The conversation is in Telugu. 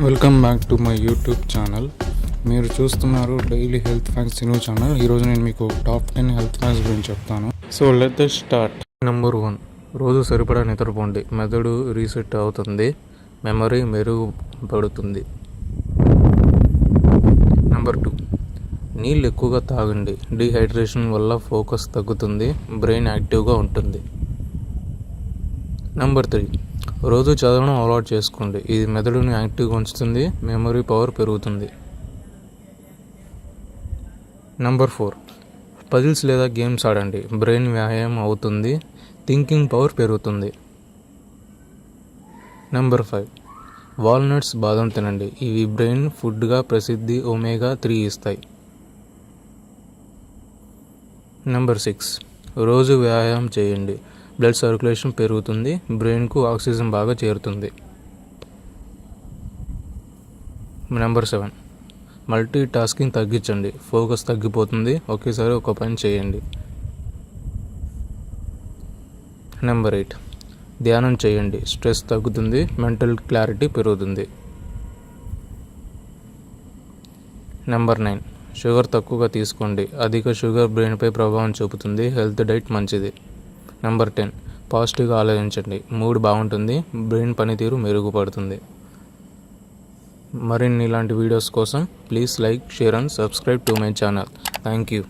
Welcome back to my YouTube channel. మీరు చూస్తున్నారు daily health facts news channel. ఈరోజు నేను మీకు టాప్ 10 హెల్త్ ఫ్యాక్ట్స్ గురించి చెప్తాను. So let us start. Number 1, రోజు సరిపడా నిద్రపోండి. మెదడు రీసెట్ అవుతుంది, మెమరీ మెరుగుపడుతుంది. నెంబర్ 2, నీళ్ళు ఎక్కువగా తాగండి. డీహైడ్రేషన్ వల్ల ఫోకస్ తగ్గుతుంది, బ్రెయిన్ యాక్టివ్గా ఉంటుంది. నెంబర్ 3, రోజు చదవడం అలవాటు చేసుకోండి. ఇది మెదడుని యాక్టివ్గా ఉంచుతుంది, మెమరీ పవర్ పెరుగుతుంది. నెంబర్ 4, పజిల్స్ లేదా గేమ్స్ ఆడండి. బ్రెయిన్ వ్యాయామం అవుతుంది, థింకింగ్ పవర్ పెరుగుతుంది. నెంబర్ 5, వాల్నట్స్ బాదం తినండి. ఇవి బ్రెయిన్ ఫుడ్గా ప్రసిద్ధి ఒమేగా 3 ఇస్తాయి. నెంబర్ 6, రోజు వ్యాయామం చేయండి. బ్లడ్ సర్క్యులేషన్ పెరుగుతుంది, బ్రెయిన్కు ఆక్సిజన్ బాగా చేరుతుంది. నెంబర్ 7, మల్టీ టాస్కింగ్ తగ్గించండి. ఫోకస్ తగ్గిపోతుంది, ఒకేసారి ఒక పని చేయండి. నెంబర్ 8, ధ్యానం చేయండి. స్ట్రెస్ తగ్గుతుంది, మెంటల్ క్లారిటీ పెరుగుతుంది. నెంబర్ 9, షుగర్ తక్కువగా తీసుకోండి. అధిక షుగర్ బ్రెయిన్పై ప్రభావం చూపుతుంది, హెల్త్ డైట్ మంచిది. నెంబర్ 10, పాజిటివ్గా ఆలోచించండి. మూడ్ బాగుంటుంది, బ్రెయిన్ పనితీరు మెరుగుపడుతుంది. మరిన్ని ఇలాంటి వీడియోస్ కోసం please like, share and subscribe to my channel. Thank you.